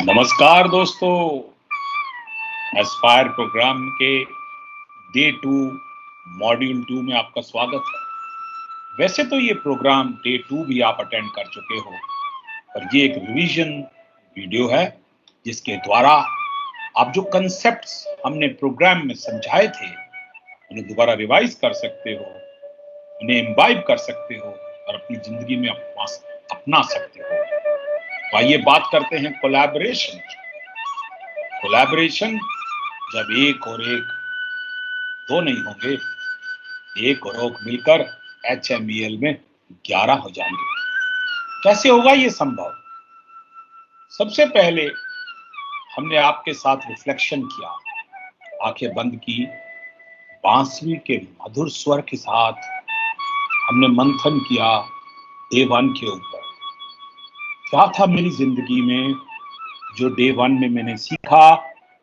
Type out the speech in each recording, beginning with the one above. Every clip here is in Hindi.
नमस्कार दोस्तों, एस्पायर प्रोग्राम के डे 2 मॉड्यूल 2 में आपका स्वागत है। वैसे तो ये प्रोग्राम डे 2 भी आप अटेंड कर चुके हो, पर ये एक रिवीजन वीडियो है जिसके द्वारा आप जो कंसेप्ट्स हमने प्रोग्राम में समझाए थे उन्हें दोबारा रिवाइज कर सकते हो, उन्हें इम्बाइब कर सकते हो और अपनी जिंदगी में अपना सकते हो। तो आइए बात करते हैं कोलैबोरेशन। कोलैबोरेशन जब एक और एक दो नहीं होंगे, एक और एक मिलकर HMEL में 11 हो जाएंगे। कैसे होगा ये संभव? सबसे पहले हमने आपके साथ रिफ्लेक्शन किया, आंखें बंद की, बांसुरी के मधुर स्वर के साथ हमने मंथन किया डे 1 के ऊपर। क्या था मेरी जिंदगी में जो डे 1 में मैंने सीखा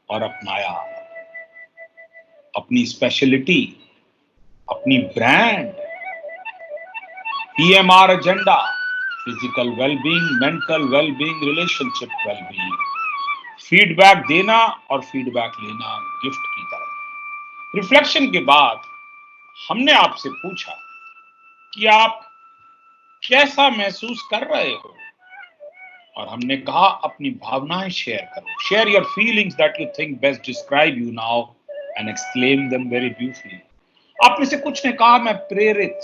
और अपनाया? अपनी स्पेशलिटी, अपनी brand, PMR agenda, physical wellbeing, mental wellbeing, relationship wellbeing, feedback देना और फीडबैक लेना गिफ्ट की तरह। रिफ्लेक्शन के बाद हमने आपसे पूछा कि आप कैसा महसूस कर रहे हो, और हमने कहा अपनी भावनाएं शेयर करो। Share your feelings that you think best describe you now and exclaim them very beautifully. आप में से कुछ ने कहा मैं प्रेरित,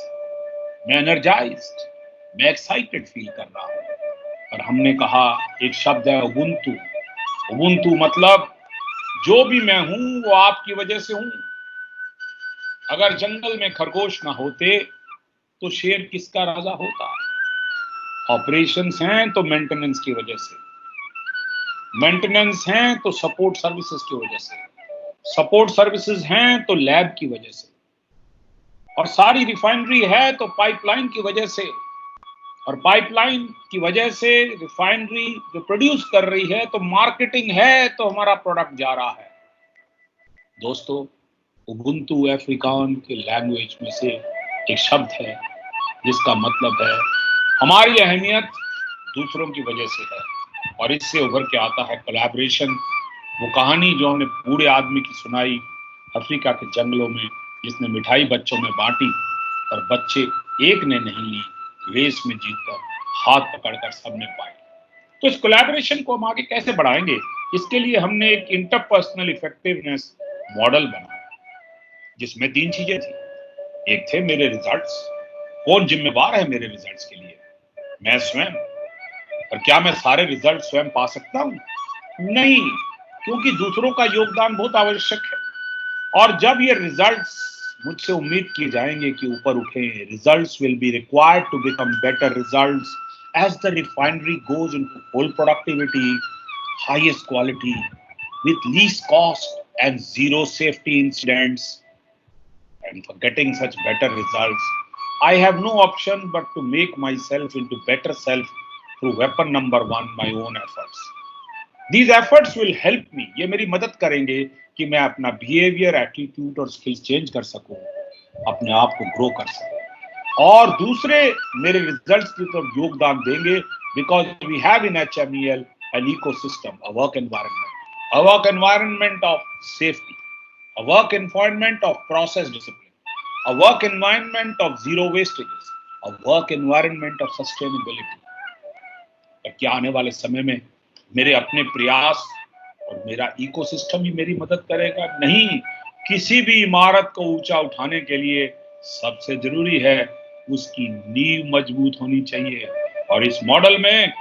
मैं एनर्जाइज्ड, मैं एक्साइटेड फील कर रहा हूं। और हमने कहा एक शब्द है उबुंटू। उबुंटू मतलब जो भी मैं हूं वो आपकी वजह से हूं। अगर जंगल में खरगोश ना होते तो शेर किसका राजा होता? ऑपरेशंस हैं तो मेंटेनेंस की वजह से, मेंटेनेंस हैं तो सपोर्ट सर्विसेज की वजह से, सपोर्ट सर्विसेज हैं तो लैब की वजह से, और सारी रिफाइनरी है तो पाइपलाइन की वजह से, और पाइपलाइन की वजह से रिफाइनरी जो प्रोड्यूस कर रही है तो मार्केटिंग है तो हमारा प्रोडक्ट जा रहा है। दोस्तों, उबुंटू अफ्रीकान के लैंग्वेज में से एक शब्द है जिसका मतलब है हमारी अहमियत दूसरों की वजह से है। और इससे उभर के आता है कोलैबोरेशन। वो कहानी जो हमने बूढ़े आदमी की सुनाई अफ्रीका के जंगलों में, जिसने मिठाई बच्चों में बांटी और बच्चे एक ने नहीं ली, रेस में जीतकर हाथ पकड़कर सबने पाई। तो इस कोलैबोरेशन को हम आगे कैसे बढ़ाएंगे, इसके लिए हमने एक इंटरपर्सनल इफेक्टिवनेस मॉडल बनाया जिसमें 3 चीजें थी। एक थे मेरे रिजल्ट्स। कौन जिम्मेवार है मेरे रिजल्ट्स के लिए? मैं स्वयं। और क्या मैं सारे रिजल्ट स्वयं पा सकता हूं? नहीं, क्योंकि दूसरों का योगदान बहुत आवश्यक है। और जब ये रिजल्ट्स मुझसे उम्मीद किए जाएंगे कि ऊपर उठे, results will be required to become better results as the refinery goes into full productivity, highest quality, with least cost and zero safety incidents. And for getting such better results, I have no option but to make myself into better self through weapon number 1, my own efforts. These efforts will help me. ये मेरी मदद करेंगे कि मैं अपना बिहेवियर, एटीट्यूड और स्किल्स चेंज कर सकूं, अपने आप को ग्रो कर सकूं, और दूसरे मेरे रिजल्ट्स की तरफ योगदान देंगे। Because we have in HMEL an ecosystem, a work environment of safety, a work environment of process discipline, a work environment of zero wastages, a work environment of sustainability. क्या आने वाले समय में मेरे अपने प्रयास और मेरा इकोसिस्टम ही मेरी मदद करेगा? नहीं, किसी भी इमारत को ऊंचा उठाने के लिए सबसे जरूरी है उसकी नींव मजबूत होनी चाहिए। और इस मॉडल में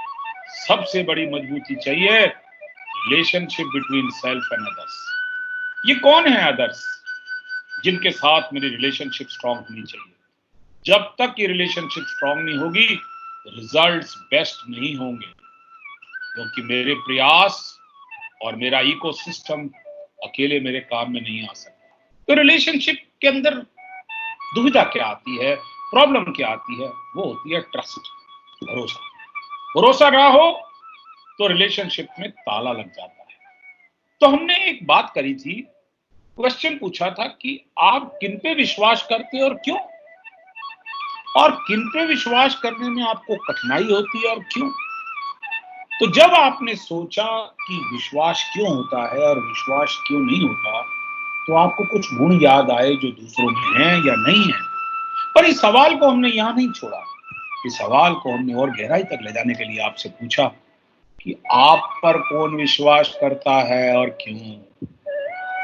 सबसे बड़ी मजबूती चाहिए relationship between self and others. ये कौन है अदर्स जिनके साथ मेरी रिलेशनशिप स्ट्रांग होनी चाहिए? जब तक ये रिलेशनशिप स्ट्रांग नहीं होगी, रिजल्ट्स बेस्ट नहीं होंगे, क्योंकि मेरे प्रयास और मेरा इकोसिस्टम अकेले मेरे काम में नहीं आ सकता। तो रिलेशनशिप के अंदर दुविधा क्या आती है, प्रॉब्लम क्या आती है? वो होती है ट्रस्ट, भरोसा। भरोसा ना हो तो रिलेशनशिप में ताला लग जाता है। तो हमने एक बात करी थी, क्वेश्चन पूछा था कि आप किन पे विश्वास करते हैं और क्यों, और किन पे विश्वास करने में आपको कठिनाई होती है और क्यों। तो जब आपने सोचा कि विश्वास क्यों होता है और विश्वास क्यों नहीं होता, तो आपको कुछ गुण याद आए जो दूसरों में हैं या नहीं है। पर इस सवाल को हमने यहाँ नहीं छोड़ा। इस सवाल को हमने और गहराई तक ले जाने के लिए आपसे पूछा कि आप पर कौन विश्वास करता है और क्यों,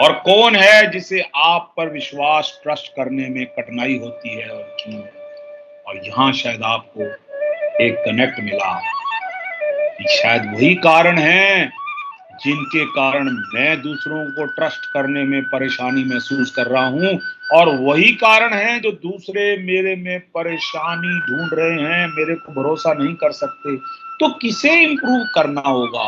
और कौन है जिसे आप पर विश्वास ट्रस्ट करने में कठिनाई होती है और क्यों। और यहाँ शायद आपको एक कनेक्ट मिला कि शायद वही कारण है जिनके कारण मैं दूसरों को ट्रस्ट करने में परेशानी महसूस कर रहा हूं, और वही कारण है जो दूसरे मेरे में परेशानी ढूंढ रहे हैं, मेरे को भरोसा नहीं कर सकते। तो किसे इंप्रूव करना होगा?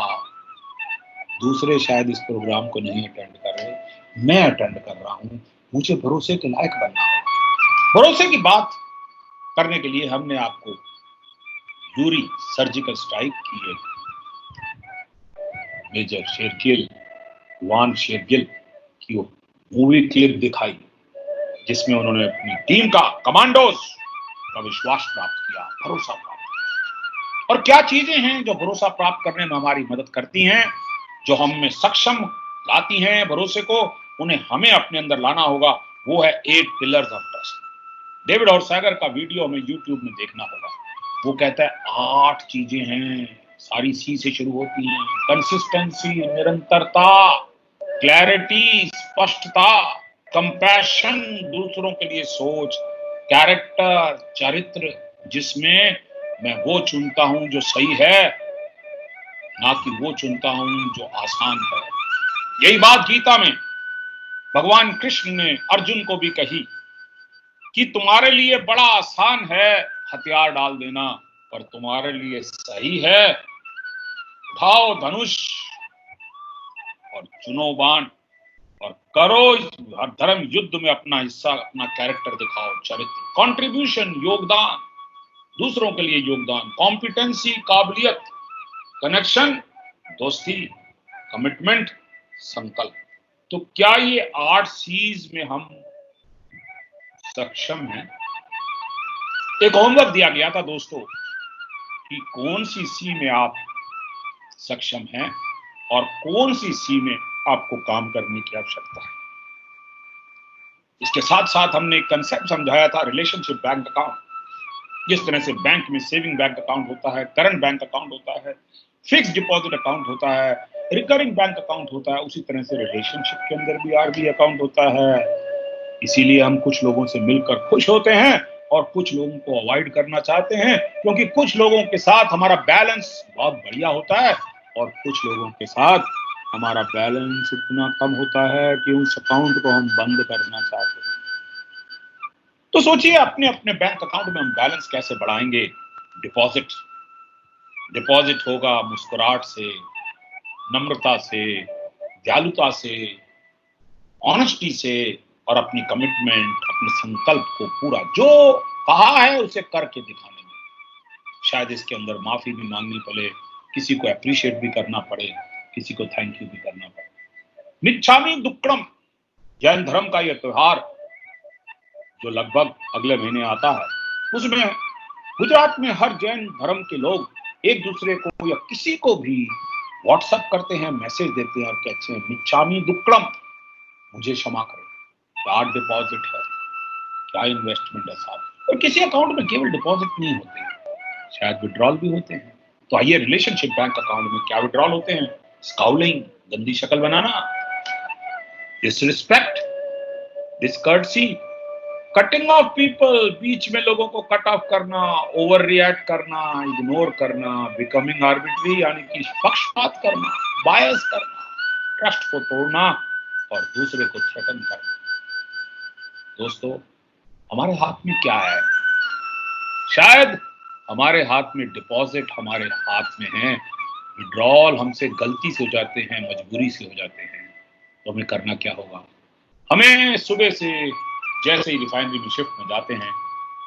दूसरे शायद इस प्रोग्राम को नहीं अटेंड कर रहे, मैं अटेंड कर रहा हूं। मुझे भरोसे के लायक बनना है। भरोसे की बात करने के लिए हमने आपको यूरी सर्जिकल स्ट्राइक की है, मेजर शेरगिल, वान शेरगिल की वो मूवी क्लिप दिखाई, जिसमें उन्होंने अपनी टीम का, कमांडोज का विश्वास प्राप्त किया, भरोसा प्राप्त किया। और क्या चीजें हैं जो भरोसा प्राप्त करने में हमारी मदद करती हैं, जो हम में सक्षम लाती हैं भरोसे को, उन्हें हमें अपने अंदर लाना होगा। वो है 8 पिलर्स ऑफ ट्रस्ट। डेविड और सैगर का वीडियो हमें यूट्यूब में देखना होगा। वो कहता है 8 चीजें हैं, सारी सी से शुरू होती हैं। कंसिस्टेंसी, निरंतरता, क्लैरिटी, स्पष्टता, कंपैशन, दूसरों के लिए सोच, कैरेक्टर, चरित्र, जिसमें मैं वो चुनता हूं जो सही है, ना कि वो चुनता हूं जो आसान है। यही बात गीता में भगवान कृष्ण ने अर्जुन को भी कही कि तुम्हारे लिए बड़ा आसान है हथियार डाल देना, पर तुम्हारे लिए सही है उठाओ धनुष और चुनो बाण और करो हर धर्म युद्ध में अपना हिस्सा, अपना कैरेक्टर दिखाओ, चरित्र, कंट्रीब्यूशन, योगदान, दूसरों के लिए योगदान, कॉम्पिटेंसी, काबिलियत, कनेक्शन, दोस्ती, कमिटमेंट, संकल्प। तो क्या ये 8 सीज में हम सक्षम हैं? एक होमवर्क दिया गया था दोस्तों कि कौन सी सी में आप सक्षम हैं और कौन सी सी में आपको काम करने की आवश्यकता है। इसके साथ साथ हमने एक कंसेप्ट समझाया था, रिलेशनशिप बैंक अकाउंट। जिस तरह से बैंक में सेविंग बैंक अकाउंट होता है, करंट बैंक अकाउंट होता है, फिक्स डिपॉजिट अकाउंट होता है, रिकरिंग बैंक अकाउंट होता है, उसी तरह से रिलेशनशिप के अंदर भी आरबी अकाउंट होता है। इसीलिए हम कुछ लोगों से मिलकर खुश होते हैं और कुछ लोगों को अवॉइड करना चाहते हैं, क्योंकि कुछ लोगों के साथ हमारा बैलेंस बहुत बढ़िया होता है और कुछ लोगों के साथ हमारा बैलेंस इतना कम होता है कि उस अकाउंट को हम बंद करना चाहते हैं। तो सोचिए अपने अपने बैंक अकाउंट में हम बैलेंस कैसे बढ़ाएंगे। डिपॉजिट डिपॉजिट होगा मुस्कुराहट से, नम्रता से, दयालुता से, ऑनेस्टी से, और अपनी कमिटमेंट, अपने संकल्प को पूरा जो कहा है उसे करके दिखाने में। शायद इसके अंदर माफी भी मांगनी पड़े, किसी को अप्रिशिएट भी करना पड़े, किसी को थैंक यू भी करना पड़े। मिच्छामी दुक्कड़म, जैन धर्म का यह त्योहार जो लगभग अगले महीने आता है, उसमें गुजरात में हर जैन धर्म के लोग एक दूसरे को या किसी को भी व्हाट्सएप करते हैं, मैसेज देते हैं और कहते हैं मिच्छामी दुक्कड़म, मुझे क्षमा करो। क्या डिपॉजिट है, क्या इन्वेस्टमेंट है साहब। और किसी अकाउंट में केवल डिपॉजिट नहीं होते, शायद विड्रॉल भी होते हैं। तो आइए, रिलेशनशिप बैंक अकाउंट में क्या विड्रॉल होते हैं? स्काउलिंग, गंदी शक्ल बनाना, डिसरिस्पेक्ट, डिसकर्टसी, कटिंग ऑफ पीपल, बीच में लोगों को कट ऑफ करना, ओवर रिएक्ट करना, इग्नोर करना, बिकमिंग आर्बिट्री यानी कि पक्षपात करना, बायस करना, ट्रस्ट को तोड़ना और दूसरे को थ्रेटन करना। दोस्तों, हमारे हाथ में क्या है? शायद हमारे हाथ में डिपॉजिट हमारे हाथ में है, विड्रॉल हमसे गलती से हो जाते हैं, मजबूरी से हो जाते हैं। तो हमें करना क्या होगा? हमें सुबह से जैसे ही रिफाइनरी में शिफ्ट में जाते हैं,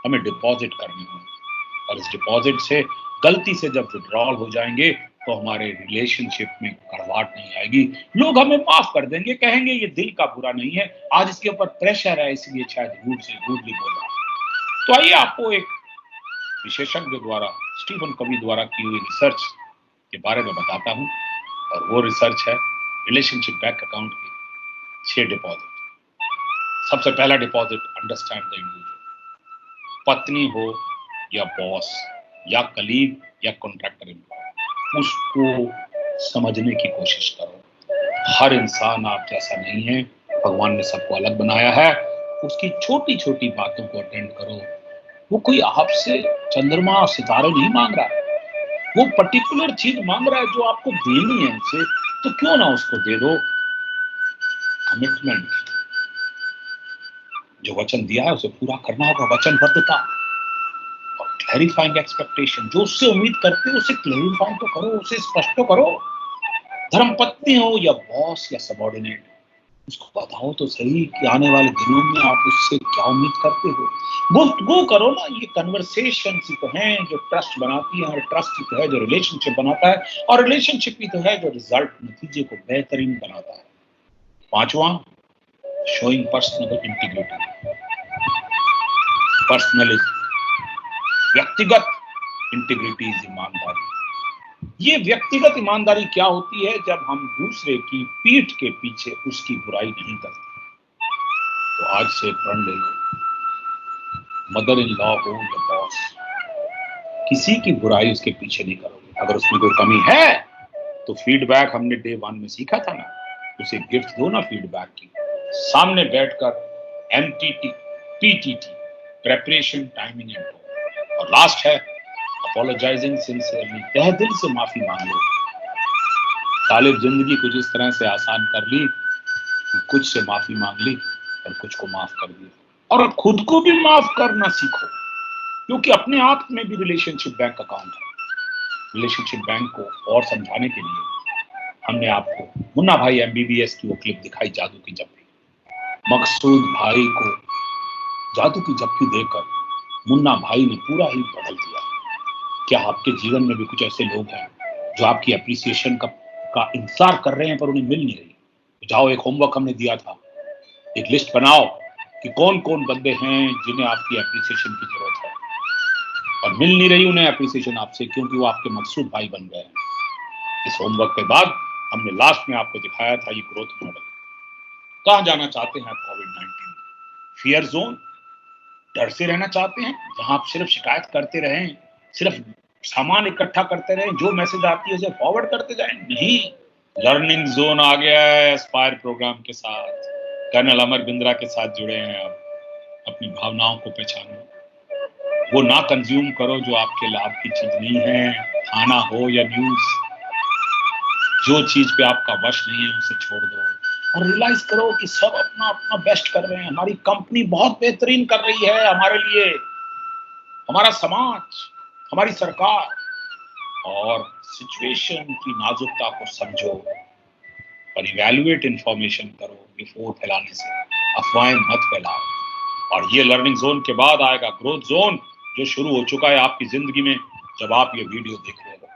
हमें डिपॉजिट करनी होगी, और इस डिपॉजिट से गलती से जब विड्रॉल हो जाएंगे तो हमारे रिलेशनशिप में कड़वाहट नहीं आएगी, लोग हमें माफ कर देंगे, कहेंगे ये दिल का बुरा नहीं है, आज इसके ऊपर प्रेशर है इसलिए शायद रूडली बोल रहा है। तो आइए आपको एक विशेषज्ञ द्वारा, स्टीफन कवी द्वारा की हुई रिसर्च के बारे में बताता हूं, और वो रिसर्च है रिलेशनशिप बैंक अकाउंट के 6 डिपॉजिट। सबसे पहला डिपॉजिट, अंडरस्टैंड द इंडिविजुअल। पत्नी हो या बॉस या कलीग या कॉन्ट्रैक्टर एम्प्लॉय, उसको समझने की कोशिश करो। हर इंसान आप जैसा नहीं है, भगवान ने सबको अलग बनाया है। उसकी छोटी छोटी बातों को अटेंड करो। वो कोई आपसे चंद्रमा और सितारे नहीं मांग रहा है, वो पर्टिकुलर चीज मांग रहा है जो आपको देनी है उसे, तो क्यों ना उसको दे दो। कमिटमेंट, जो वचन दिया है उसे पूरा करना होगा, वचनबद्धता। और क्लैरिफाइंग एक्सपेक्टेशन, जो उससे उम्मीद करते हो उसे क्लैरिफाई तो करो, उसे स्पष्ट तो करो। धर्मपत्नी हो या बॉस या सबॉर्डिनेट, उसको बताओ तो सही कि आने वाले दिनों में आप उससे क्या उम्मीद करते हो। गुफ्तगू करो ना। ये कन्वर्सेशन ही तो है जो ट्रस्ट बनाती है, और ट्रस्ट ही तो है जो रिलेशनशिप बनाता है, और रिलेशनशिप ही तो है जो रिजल्ट, नतीजे को बेहतरीन बनाता है। पांचवा, शोइंग पर्सनल इंटीग्रिटी। पर्सनलिज्म, व्यक्तिगत इंटीग्रिटी, ईमानदारी। ये व्यक्तिगत ईमानदारी क्या होती है? जब हम दूसरे की पीठ के पीछे उसकी बुराई नहीं करते। तो आज से प्रण ले लो, मदर इन लॉ हो या बॉस, किसी की बुराई उसके पीछे नहीं करोगे। अगर उसमें कोई कमी है तो फीडबैक हमने डे 1 में सीखा था ना, उसे गिफ्ट दो ना फीडबैक की। सामने बैठकर MTT, PTT, preparation, timing and tone. और लास्ट है अपोलोजाइजिंग सिंसियरली, तहे दिल से माफी मांग लो। तालिब जिंदगी कुछ इस तरह से आसान कर ली, कुछ से माफी मांग ली और कुछ को माफ कर दिया। और खुद को भी माफ करना सीखो, क्योंकि अपने आप में भी रिलेशनशिप बैंक अकाउंट है। रिलेशनशिप बैंक को और समझाने के लिए हमने आपको मुन्ना भाई एमबीबीएस की वो क्लिप दिखाई, जादू की जप्पी। मकसूद भाई को जादू की जप्पी देकर मुन्ना भाई ने पूरा ही बदल दिया। क्या आपके जीवन में भी कुछ ऐसे लोग हैं जो आपकी अप्रिसिएशन का इंतजार कर रहे हैं पर उन्हें मिल नहीं रही? तो जाओ, एक होमवर्क हमने दिया था, एक लिस्ट बनाओ कि कौन कौन बंदे हैं जिन्हें आपकी अप्रिसिएशन की जरूरत है और मिल नहीं रही उन्हें अप्रिसिएशन आपसे, क्योंकि वो आपके मकसूद भाई बन गए हैं। इस होमवर्क के बाद हमने लास्ट में आपको दिखाया था ये ग्रोथ मॉडल। कहां जाना चाहते हैं आप? कोविड-19 फियर जोन, डर से रहना चाहते हैं जहां आप सिर्फ शिकायत करते रहें, सिर्फ सामान इकट्ठा करते रहें, जो मैसेज आती है उसे फॉरवर्ड करते जाएं? नहीं, लर्निंग जोन आ गया है एस्पायर प्रोग्राम के साथ। कर्नल अमर बिंद्रा के साथ जुड़े हैं आप। अपनी भावनाओं को पहचानो, वो ना कंज्यूम करो जो आपके लाभ की चीज नहीं है, खाना हो या न्यूज। जो चीज पे आपका वश नहीं है उसे छोड़ दो और रियलाइज करो कि सब अपना अपना बेस्ट कर रहे हैं। हमारी कंपनी बहुत बेहतरीन कर रही है हमारे लिए, हमारा समाज, हमारी सरकार। और सिचुएशन की नाजुकता को समझो और इवैल्यूएट इंफॉर्मेशन करो बिफोर फैलाने से। अफवाहें मत फैलाओ। और ये लर्निंग जोन के बाद आएगा ग्रोथ जोन, जो शुरू हो चुका है आपकी जिंदगी में जब आप ये वीडियो देख रहे हो।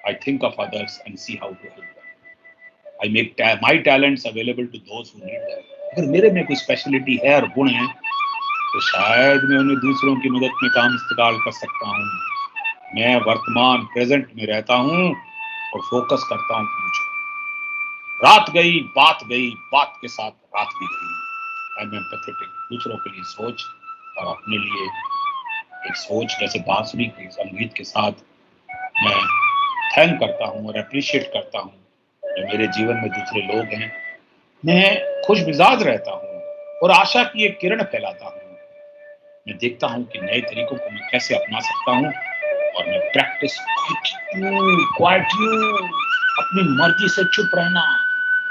I think of others and see how to help them. I make my talents available to those who need them. अगर मेरे में कोई स्पेशलिटी है और गुण है तो शायद मैं उन्हें दूसरों की मदद में काम इस्तेमाल कर सकता हूँ। मैं वर्तमान प्रेजेंट में रहता हूँ और फोकस करता हूँ फ्यूचर। रात गई, बात के साथ रात भी गई। आई एम एम्पैथेटिक, दूसरों के लिए सोच और अपने लिए एक सोच। जैसे बांसुरी के संगीत के साथ मैं थैंक करता हूँ और अप्रिशिएट करता हूँ जो मेरे जीवन में दूसरे लोग हैं। मैं खुश मिजाज रहता हूँ और आशा की एक किरण फैलाता हूँ। मैं देखता हूँ कि नए तरीकों को मैं कैसे अपना सकता हूँ और मैं प्रैक्टिस क्वाइट यू, अपनी मर्जी से चुप रहना,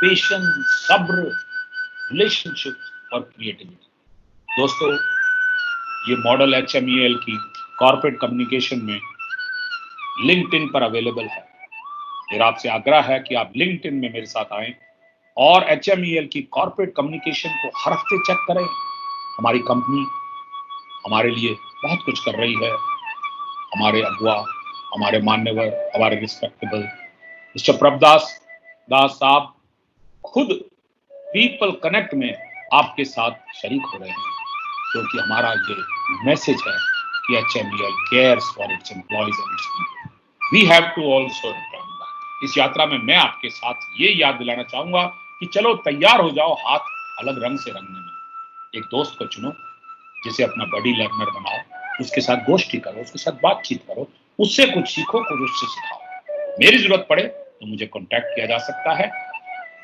पेशेंस, सब्र, रिलेशनशिप और क्रिएटिविटी। दोस्तों, ये मॉडल HMEL की कॉर्पोरेट कम्युनिकेशन में लिंक्डइन पर अवेलेबल है। मेरा आपसे आग्रह है कि आप लिंक्डइन में मेरे साथ आएं और HMEL की कॉर्पोरेट कम्युनिकेशन को हर हफ्ते चेक करें। हमारी कंपनी हमारे लिए बहुत कुछ कर रही है। हमारे अगुआ, हमारे मान्यवर, हमारे रिस्पेक्टेबल मिस्टर प्रभदास साहब खुद पीपल कनेक्ट में आपके साथ शरीक हो रहे हैं, क्योंकि हमारा ये मैसेज है कि HMEL cares for its employees and its people. We have to also return इस यात्रा में मैं आपके साथ ये याद दिलाना चाहूंगा कि चलो तैयार हो जाओ हाथ अलग रंग से रंगने में। एक दोस्त को चुनो जिसे अपना बडी लर्नर बनाओ, उसके साथ गोष्ठी करो, उसके साथ बातचीत करो, उससे कुछ सीखो, कुछ उससे सिखाओ। मेरी जरूरत पड़े तो मुझे कांटेक्ट किया जा सकता है।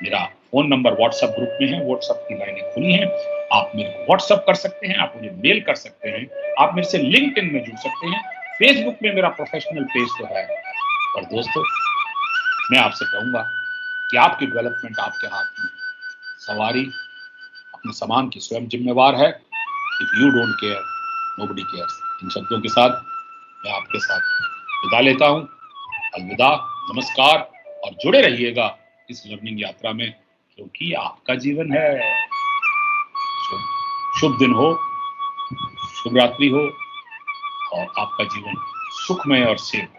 मेरा फोन नंबर व्हाट्सएप ग्रुप में है, व्हाट्सएप की लाइनें खुली हैं। आप मेरे को व्हाट्सएप कर सकते हैं, आप मुझे मेल कर सकते हैं, आप मेरे से लिंक्डइन में जुड़ सकते हैं, फेसबुक में मेरा प्रोफेशनल पेज तो है। और दोस्तों, मैं आपसे कहूंगा कि आपकी डेवलपमेंट आपके हाथ में। सवारी अपने सामान की स्वयं जिम्मेवार है। If you don't care nobody cares. इन शब्दों के साथ मैं आपके साथ विदा लेता हूं। अलविदा, नमस्कार, और जुड़े रहिएगा इस लर्निंग यात्रा में, क्योंकि आपका जीवन है। शुभ शुभ दिन हो, शुभ रात्रि हो, और आपका जीवन सुखमय और सेफ हो।